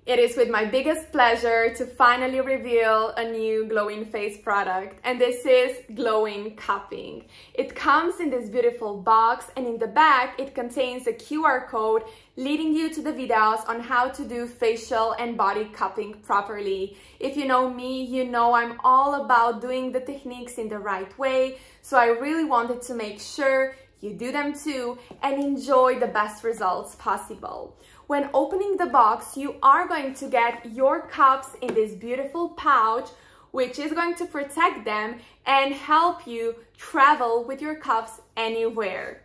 It is with my biggest pleasure to finally reveal a new Glowin Face product, and this is Glowin Cupping. It comes in this beautiful box, and in the back it contains a QR code leading you to the videos on how to do facial and body cupping properly. If you know me, you know I'm all about doing the techniques in the right way, so I really wanted to make sure you do them too and enjoy the best results possible. When opening the box, you are going to get your cups in this beautiful pouch, which is going to protect them and help you travel with your cups anywhere.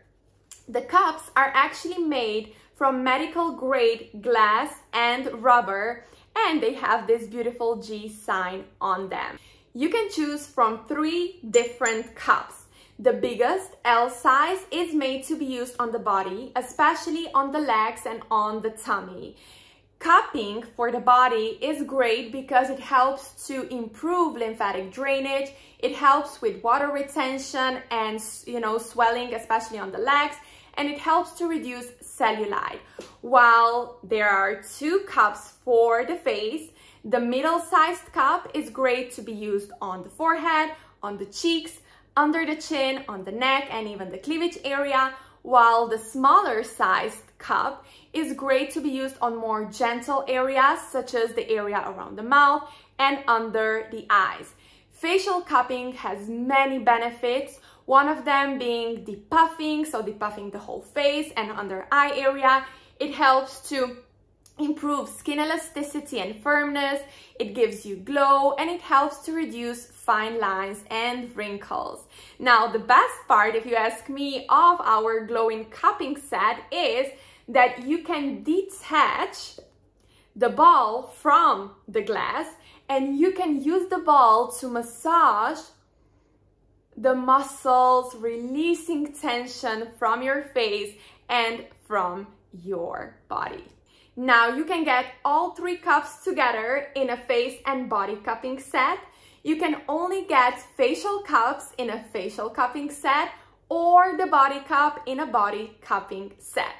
The cups are actually made from medical grade glass and rubber, and they have this beautiful G sign on them. You can choose from 3 different cups. The biggest, L size, is made to be used on the body, especially on the legs and on the tummy. Cupping for the body is great because it helps to improve lymphatic drainage, it helps with water retention and swelling, especially on the legs, and it helps to reduce cellulite. While there are 2 cups for the face, the middle-sized cup is great to be used on the forehead, on the cheeks, under the chin, on the neck, and even the cleavage area, while the smaller sized cup is great to be used on more gentle areas, such as the area around the mouth and under the eyes. Facial cupping has many benefits, one of them being depuffing, so depuffing the whole face and under eye area. It helps to improve skin elasticity and firmness, it gives you glow, and it helps to reduce fine lines and wrinkles. Now, the best part, if you ask me, of our Glowin Cupping set is that you can detach the ball from the glass and you can use the ball to massage the muscles, releasing tension from your face and from your body. Now you can get all 3 cups together in a face and body cupping set. You can only get facial cups in a facial cupping set or the body cup in a body cupping set.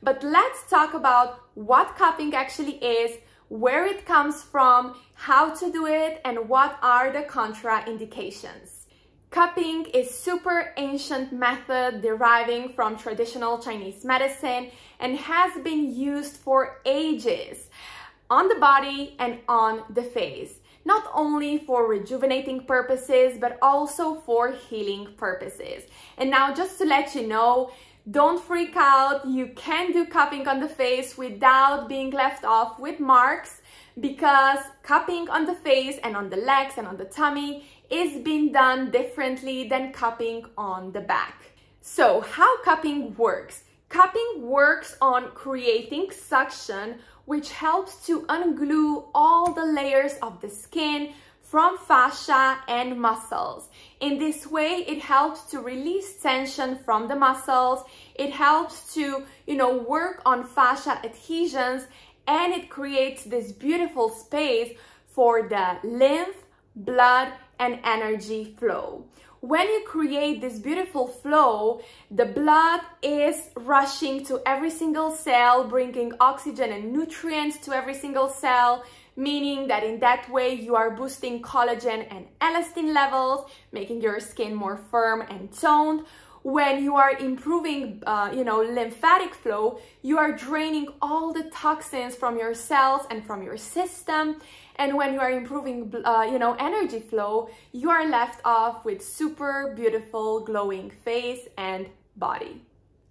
But let's talk about what cupping actually is, where it comes from, how to do it, and what are the contraindications. Cupping is super ancient method deriving from traditional Chinese medicine and has been used for ages on the body and on the face, not only for rejuvenating purposes, but also for healing purposes. And now, just to let you know, don't freak out, you can do cupping on the face without being left off with marks, because cupping on the face and on the legs and on the tummy is being done differently than cupping on the back. So how cupping works? Cupping works on creating suction, which helps to unglue all the layers of the skin from fascia and muscles. In this way, it helps to release tension from the muscles, it helps to, work on fascia adhesions, and it creates this beautiful space for the lymph, blood, and energy flow. When you create this beautiful flow, the blood is rushing to every single cell, bringing oxygen and nutrients to every single cell, meaning that in that way you are boosting collagen and elastin levels, making your skin more firm and toned. When you are improving, lymphatic flow, you are draining all the toxins from your cells and from your system. And when you are improving, energy flow, you are left off with super beautiful glowing face and body.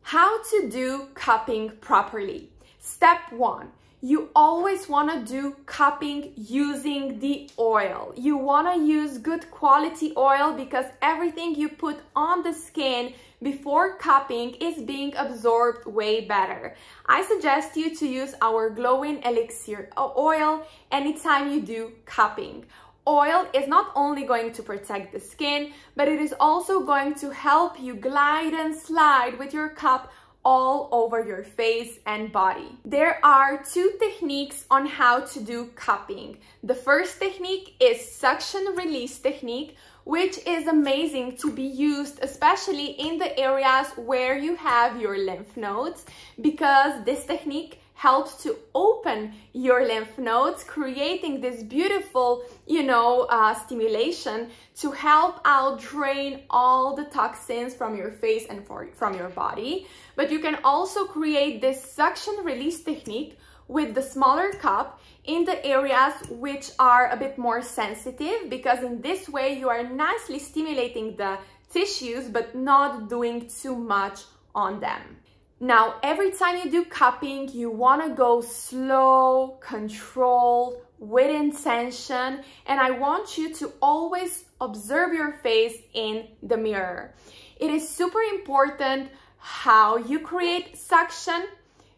How to do cupping properly? Step 1. You always want to do cupping using the oil. You want to use good quality oil because everything you put on the skin before cupping is being absorbed way better. I suggest you to use our Glowin Elixir oil anytime you do cupping. Oil is not only going to protect the skin, but it is also going to help you glide and slide with your cup all over your face and body. There are 2 techniques on how to do cupping. The first technique is suction release technique, which is amazing to be used especially in the areas where you have your lymph nodes, because this technique helps to open your lymph nodes, creating this beautiful, stimulation to help out drain all the toxins from your face and from your body. But you can also create this suction release technique with the smaller cup in the areas which are a bit more sensitive, because in this way you are nicely stimulating the tissues but not doing too much on them. Now, every time you do cupping, you want to go slow, controlled, with intention, and I want you to always observe your face in the mirror. It is super important how you create suction,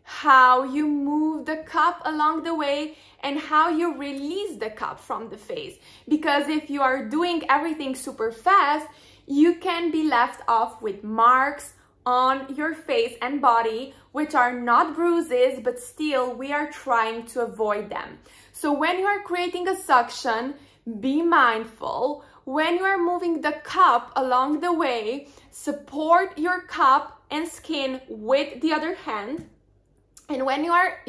how you move the cup along the way, and how you release the cup from the face. Because if you are doing everything super fast, you can be left off with marks on your face and body, which are not bruises, but still we are trying to avoid them. So when you are creating a suction, be mindful. When you are moving the cup along the way, support your cup and skin with the other hand. And when you are,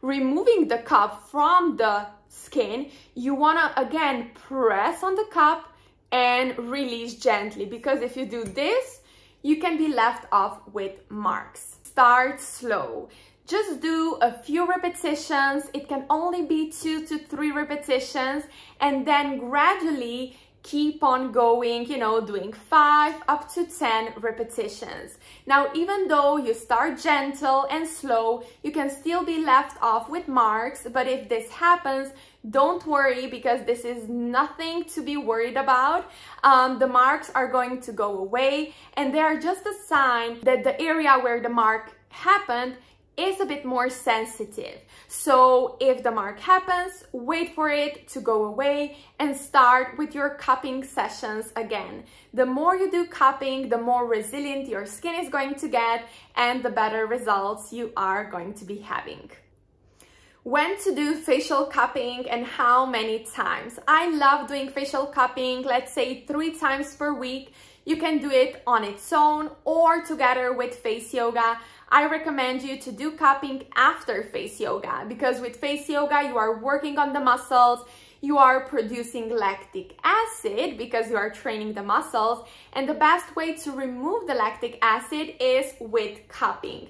removing the cup from the skin, you want to again press on the cup and release gently, because if you do this, you can be left off with marks. Start slow. Just do a few repetitions. It can only be 2 to 3 repetitions, and then gradually keep on going, doing 5 up to 10 repetitions. Now, even though you start gentle and slow, you can still be left off with marks, but if this happens, don't worry, because this is nothing to be worried about. The marks are going to go away, and they are just a sign that the area where the mark happened is a bit more sensitive. So if the mark happens, wait for it to go away and start with your cupping sessions again. The more you do cupping, the more resilient your skin is going to get and the better results you are going to be having. When to do facial cupping and how many times? I love doing facial cupping, let's say 3 times per week. You can do it on its own or together with face yoga. I recommend you to do cupping after face yoga, because with face yoga you are working on the muscles, you are producing lactic acid because you are training the muscles, and the best way to remove the lactic acid is with cupping.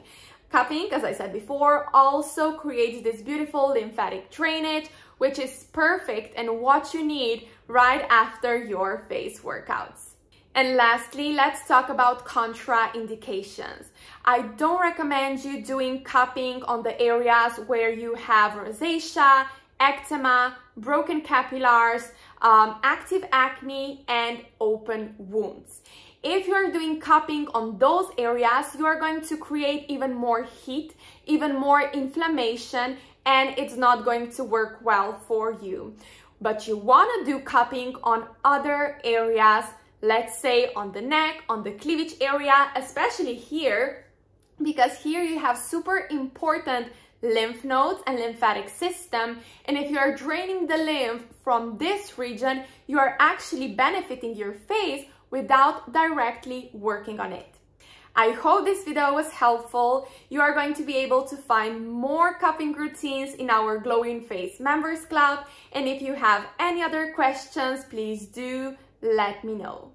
Cupping, as I said before, also creates this beautiful lymphatic drainage, which is perfect and what you need right after your face workouts. And lastly, let's talk about contraindications. I don't recommend you doing cupping on the areas where you have rosacea, eczema, broken capillaries, active acne, and open wounds. If you're doing cupping on those areas, you are going to create even more heat, even more inflammation, and it's not going to work well for you. But you want to do cupping on other areas, let's say on the neck, on the cleavage area, especially here, because here you have super important lymph nodes and lymphatic system, and if you are draining the lymph from this region, you are actually benefiting your face without directly working on it. I hope this video was helpful. You are going to be able to find more cupping routines in our Glowin Face members club, and if you have any other questions, please do let me know.